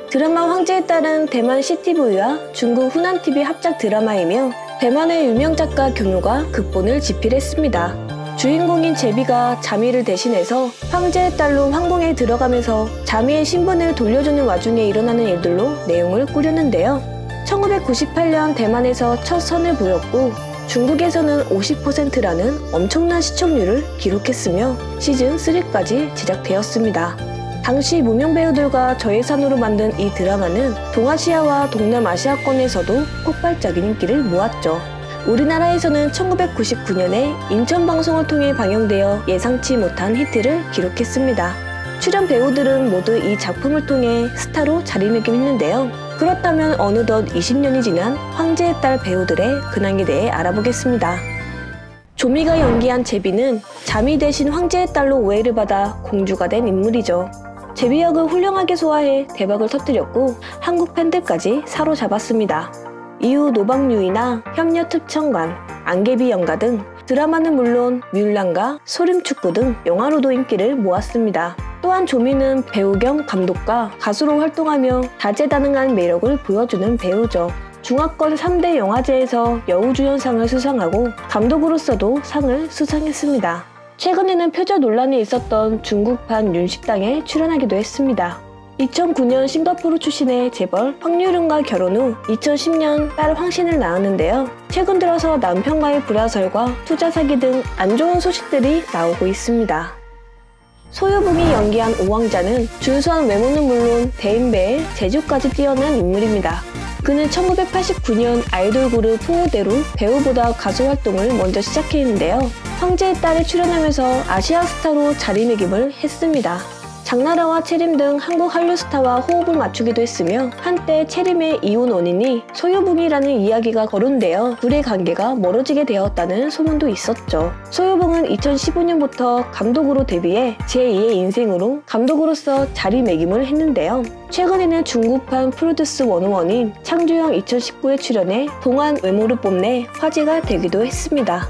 드라마 황제의 딸은 대만 CTV와 중국 후난TV 합작 드라마이며 대만의 유명 작가 경호가 극본을 집필했습니다. 주인공인 제비가 자미를 대신해서 황제의 딸로 황궁에 들어가면서 자미의 신분을 돌려주는 와중에 일어나는 일들로 내용을 꾸렸는데요. 1998년 대만에서 첫 선을 보였고 중국에서는 50%라는 엄청난 시청률을 기록했으며 시즌3까지 제작되었습니다. 당시 무명 배우들과 저예산으로 만든 이 드라마는 동아시아와 동남아시아권에서도 폭발적인 인기를 모았죠. 우리나라에서는 1999년에 인천방송을 통해 방영되어 예상치 못한 히트를 기록했습니다. 출연 배우들은 모두 이 작품을 통해 스타로 자리매김했는데요. 그렇다면 어느덧 20년이 지난 황제의 딸 배우들의 근황에 대해 알아보겠습니다. 조미가 연기한 제비는 자미 대신 황제의 딸로 오해를 받아 공주가 된 인물이죠. 제비 역을 훌륭하게 소화해 대박을 터뜨렸고 한국 팬들까지 사로잡았습니다. 이후 노박유이나 협녀특천관, 안개비 연가 등 드라마는 물론 뮬란과 소림축구 등 영화로도 인기를 모았습니다. 또한 조미는 배우 겸 감독과 가수로 활동하며 다재다능한 매력을 보여주는 배우죠. 중화권 3대 영화제에서 여우주연상을 수상하고 감독으로서도 상을 수상했습니다. 최근에는 표절 논란이 있었던 중국판 윤식당에 출연하기도 했습니다. 2009년 싱가포르 출신의 재벌 황유륜과 결혼 후 2010년 딸 황신을 낳았는데요. 최근 들어서 남편과의 불화설과 투자 사기 등 안 좋은 소식들이 나오고 있습니다. 소유붕이 연기한 오왕자는 준수한 외모는 물론 대인배에 재주까지 뛰어난 인물입니다. 그는 1989년 아이돌 그룹 포우대로 배우보다 가수 활동을 먼저 시작했는데요. 황제의 딸에 출연하면서 아시아 스타로 자리매김을 했습니다. 장나라와 채림 등 한국 한류 스타와 호흡을 맞추기도 했으며 한때 채림의 이혼 원인이 소유붕이라는 이야기가 거론되어 둘의 관계가 멀어지게 되었다는 소문도 있었죠. 소유붕은 2015년부터 감독으로 데뷔해 제2의 인생으로 감독으로서 자리매김을 했는데요. 최근에는 중국판 프로듀스 101인 창조형 2019에 출연해 동안 외모를 뽐내 화제가 되기도 했습니다.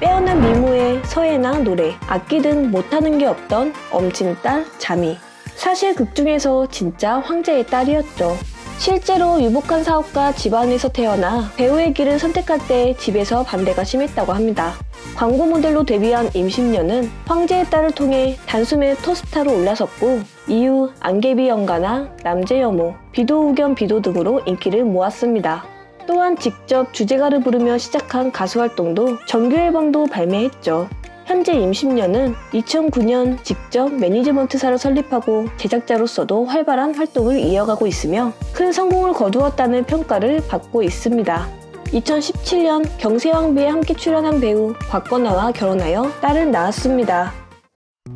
빼어난 미모의 서예나 노래, 악기 등 못하는 게 없던 엄친딸 자미. 사실 극 중에서 진짜 황제의 딸이었죠. 실제로 유복한 사업가 집안에서 태어나 배우의 길을 선택할 때 집에서 반대가 심했다고 합니다. 광고 모델로 데뷔한 임신녀는 황제의 딸을 통해 단숨에 토스타로 올라섰고 이후 안개비 연가나 남재여모, 비도우겸 비도 등으로 인기를 모았습니다. 또한 직접 주제가를 부르며 시작한 가수 활동도 정규 앨범도 발매했죠. 현재 임신녀는 2009년 직접 매니지먼트사를 설립하고 제작자로서도 활발한 활동을 이어가고 있으며 큰 성공을 거두었다는 평가를 받고 있습니다. 2017년 경세왕비에 함께 출연한 배우 곽건아와 결혼하여 딸을 낳았습니다.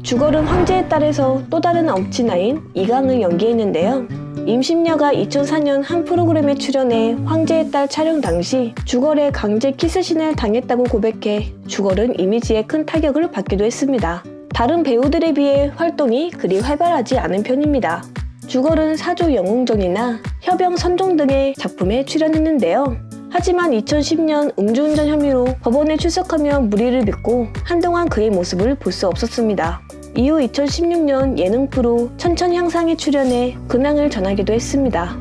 주걸은 황제의 딸에서 또 다른 엄친아인 이강을 연기했는데요. 임신녀가 2004년 한 프로그램에 출연해 황제의 딸 촬영 당시 주걸의 강제 키스신을 당했다고 고백해 주걸은 이미지에 큰 타격을 받기도 했습니다. 다른 배우들에 비해 활동이 그리 활발하지 않은 편입니다. 주걸은 사조 영웅전이나 협영 선종 등의 작품에 출연했는데요. 하지만 2010년 음주운전 혐의로 법원에 출석하며 무리를 빚고 한동안 그의 모습을 볼 수 없었습니다. 이후 2016년 예능 프로 천천향상에 출연해 근황을 전하기도 했습니다.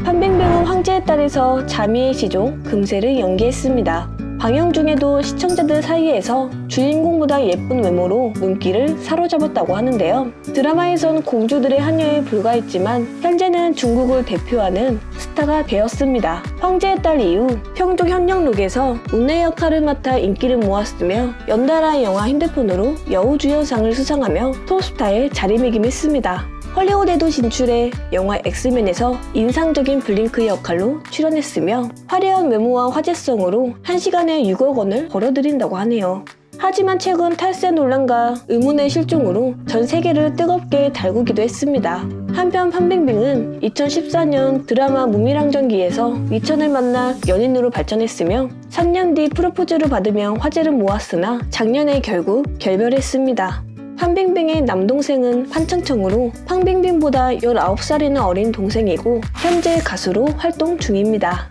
판빙배우 황제의 딸에서 자미의 시종 금세를 연기했습니다. 방영 중에도 시청자들 사이에서 주인공보다 예쁜 외모로 눈길을 사로잡았다고 하는데요. 드라마에선 공주들의 한여에 불과했지만 현재는 중국을 대표하는 스타가 되었습니다. 황제의 딸 이후 평종 현영록에서 운의 역할을 맡아 인기를 모았으며 연달아 영화 핸드폰으로 여우주연상을 수상하며 톱스타에 자리매김했습니다. 헐리우드에도 진출해 영화 엑스맨에서 인상적인 블링크 역할로 출연했으며 화려한 외모와 화제성으로 1시간에 6억 원을 벌어들인다고 하네요. 하지만 최근 탈세 논란과 의문의 실종으로 전 세계를 뜨겁게 달구기도 했습니다. 한편 판빙빙은 2014년 드라마 무미랑전기에서 이천을 만나 연인으로 발전했으며 3년 뒤 프로포즈를 받으며 화제를 모았으나 작년에 결국 결별했습니다. 판빙빙의 남동생은 판청청으로 판빙빙보다 19살이나 어린 동생이고 현재 가수로 활동 중입니다.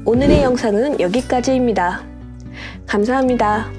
오늘의 영상은 여기까지입니다. 감사합니다.